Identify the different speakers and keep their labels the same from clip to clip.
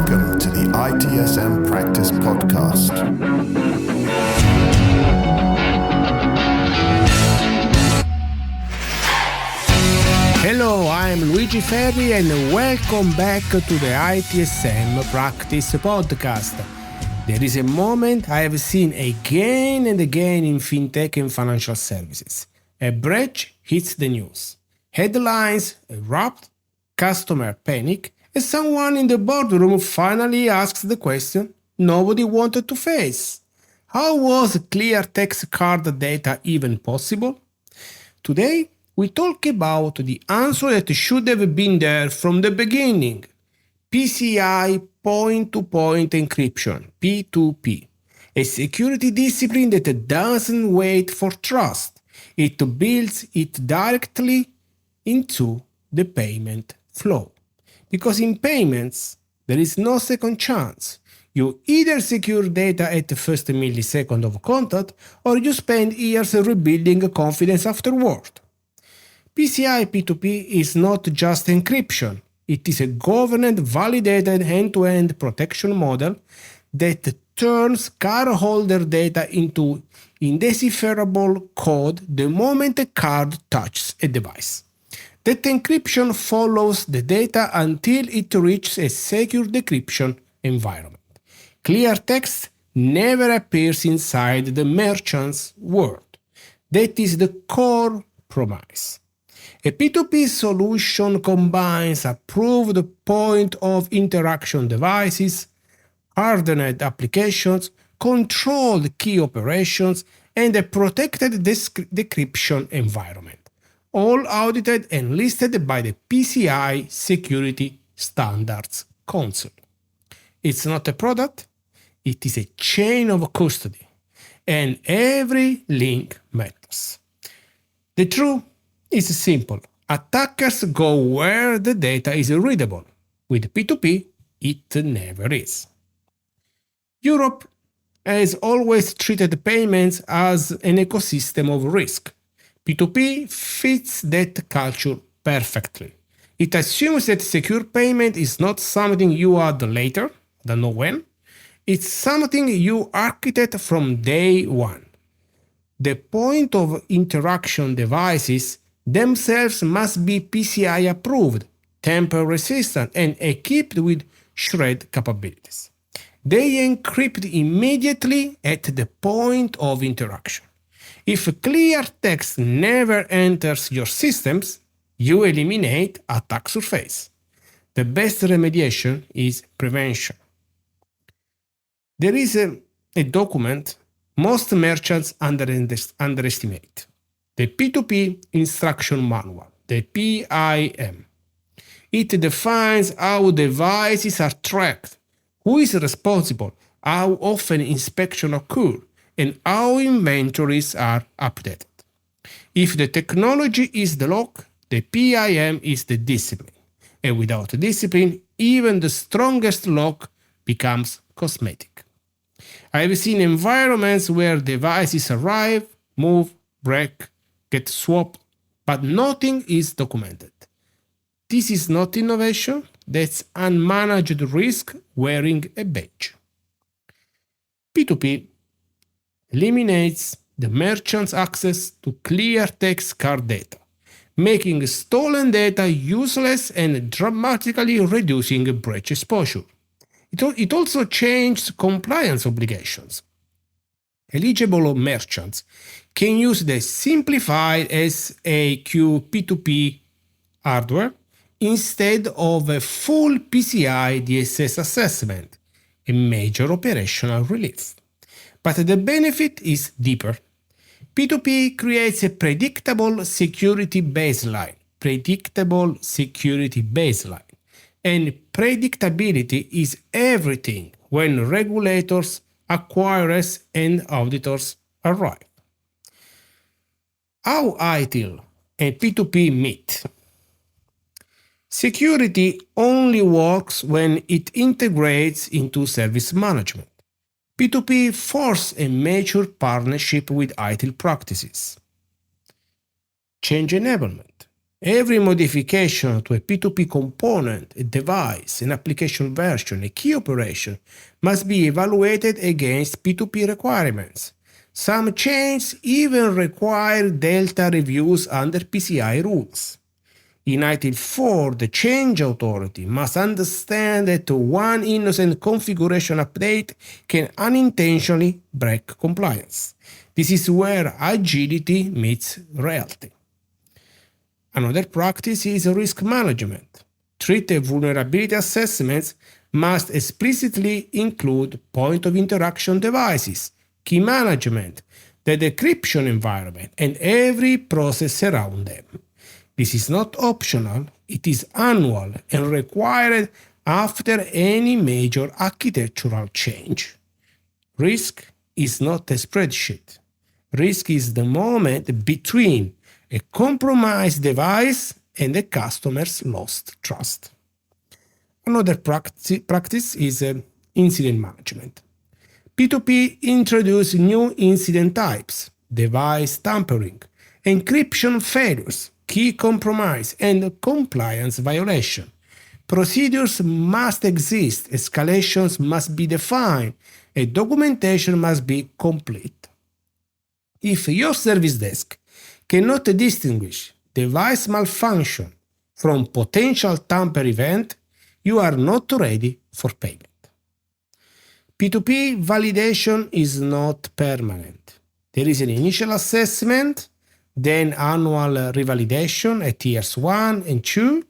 Speaker 1: Welcome to the ITSM Practice Podcast.
Speaker 2: Hello, I'm Luigi Ferri and welcome back to the ITSM Practice Podcast. There is a moment I have seen again and again in fintech and financial services. A breach hits the news. Headlines erupt, customer panic, and someone in the boardroom finally asks the question nobody wanted to face. How was clear text card data even possible? Today, we talk about the answer that should have been there from the beginning. PCI point-to-point encryption, P2PE, a security discipline that doesn't wait for trust. It builds it directly into the payment flow. Because in payments, there is no second chance. You either secure data at the first millisecond of contact, or you spend years rebuilding confidence afterward. PCI P2PE is not just encryption. It is a governed, validated end-to-end protection model that turns cardholder data into indecipherable code the moment a card touches a device. That encryption follows the data until it reaches a secure decryption environment. Clear text never appears inside the merchant's world. That is the core promise. A P2P solution combines approved point of interaction devices, hardened applications, controlled key operations, and a protected decryption environment, all audited and listed by the PCI Security Standards Council. It's not a product, it is a chain of custody, and every link matters. The truth is simple. Attackers go where the data is readable. With P2P, it never is. Europe has always treated payments as an ecosystem of risk. P2P fits that culture perfectly. It assumes that secure payment is not something you add later, don't know when. It's something you architect from day one. The point of interaction devices themselves must be PCI approved, tamper resistant, and equipped with shred capabilities. They encrypt immediately at the point of interaction. If clear text never enters your systems, you eliminate attack surface. The best remediation is prevention. There is a document most merchants underestimate. The P2P Instruction Manual, the PIM. It defines how devices are tracked, who is responsible, how often inspection occurs, and how inventories are updated. If the technology is the lock, the PIM is the discipline. And without discipline, even the strongest lock becomes cosmetic. I have seen environments where devices arrive, move, break, get swapped, but nothing is documented. This is not innovation, that's unmanaged risk wearing a badge. P2P eliminates the merchant's access to clear text card data, making stolen data useless and dramatically reducing breach exposure. It also changed compliance obligations. Eligible merchants can use the simplified SAQ P2P hardware instead of a full PCI DSS assessment, a major operational relief. But the benefit is deeper. P2P creates a predictable security baseline. And predictability is everything when regulators, acquirers, and auditors arrive. How ITIL and P2P meet? Security only works when it integrates into service management. P2P forces a mature partnership with ITIL practices. Change enablement. Every modification to a P2P component, a device, an application version, a key operation must be evaluated against P2P requirements. Some chains even require delta reviews under PCI rules. In ITIL 4, the change authority must understand that one innocent configuration update can unintentionally break compliance. This is where agility meets reality. Another practice is risk management. Treated vulnerability assessments must explicitly include point of interaction devices, key management, the decryption environment, and every process around them. This is not optional, it is annual and required after any major architectural change. Risk is not a spreadsheet. Risk is the moment between a compromised device and the customer's lost trust. Another practice is incident management. P2P introduced new incident types: device tampering, encryption failures, key compromise, and compliance violation. Procedures must exist, escalations must be defined, and documentation must be complete. If your service desk cannot distinguish device malfunction from potential tamper event, you are not ready for payment. P2P validation is not permanent. There is an initial assessment, then annual revalidation at years 1 and 2,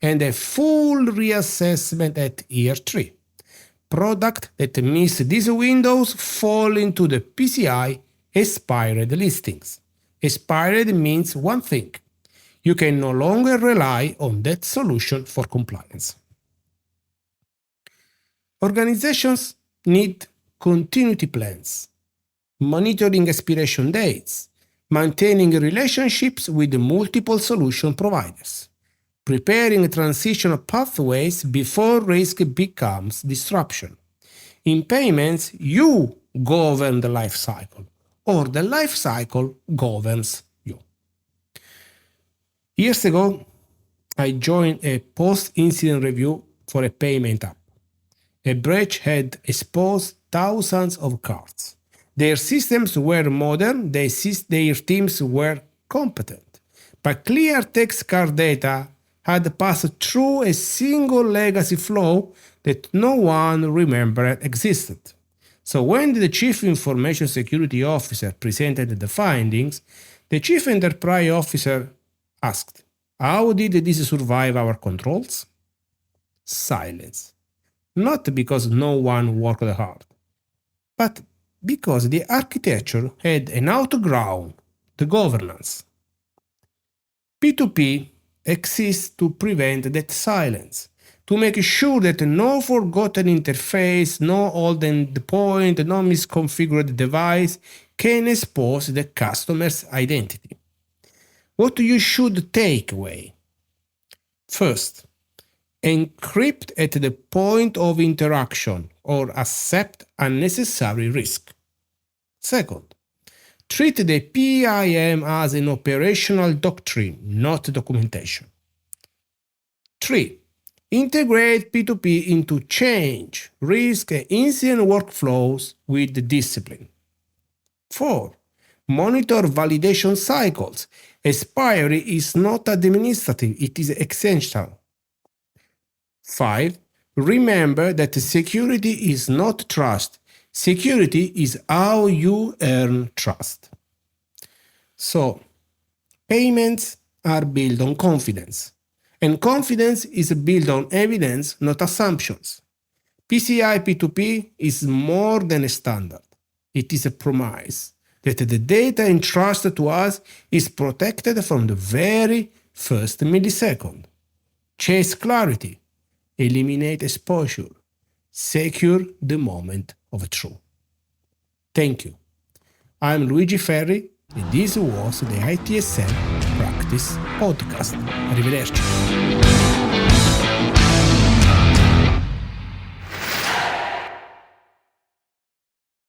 Speaker 2: and a full reassessment at year 3. Products that miss these windows fall into the PCI expired listings. Expired means one thing: you can no longer rely on that solution for compliance. Organizations need continuity plans, monitoring expiration dates, maintaining relationships with multiple solution providers, preparing transition pathways before risk becomes disruption. In payments, you govern the life cycle, or the life cycle governs you. Years ago, I joined a post-incident review for a payment app. A breach had exposed thousands of cards. Their systems were modern, their teams were competent, but clear text card data had passed through a single legacy flow that no one remembered existed. So when the Chief Information Security Officer presented the findings, the Chief Enterprise Officer asked, "How did this survive our controls?" Silence. Not because no one worked hard, but because the architecture had an outgrown the governance. P2P exists to prevent that silence, to make sure that no forgotten interface, no old endpoint, no misconfigured device can expose the customer's identity. What you should take away? First, encrypt at the point of interaction or accept unnecessary risk. Second, treat the PIM as an operational doctrine, not documentation. 3. Integrate P2P into change, risk, and incident workflows with discipline. 4. Monitor validation cycles. Expiry is not administrative, it is essential. 5. Remember that security is not trust. Security is how you earn trust. So, payments are built on confidence. And confidence is built on evidence, not assumptions. PCI P2P is more than a standard. It is a promise that the data entrusted to us is protected from the very first millisecond. Chase clarity. Eliminate exposure. Secure the moment of truth. Thank you. I'm Luigi Ferri, and this was the ITSM Practice Podcast. Arrivederci.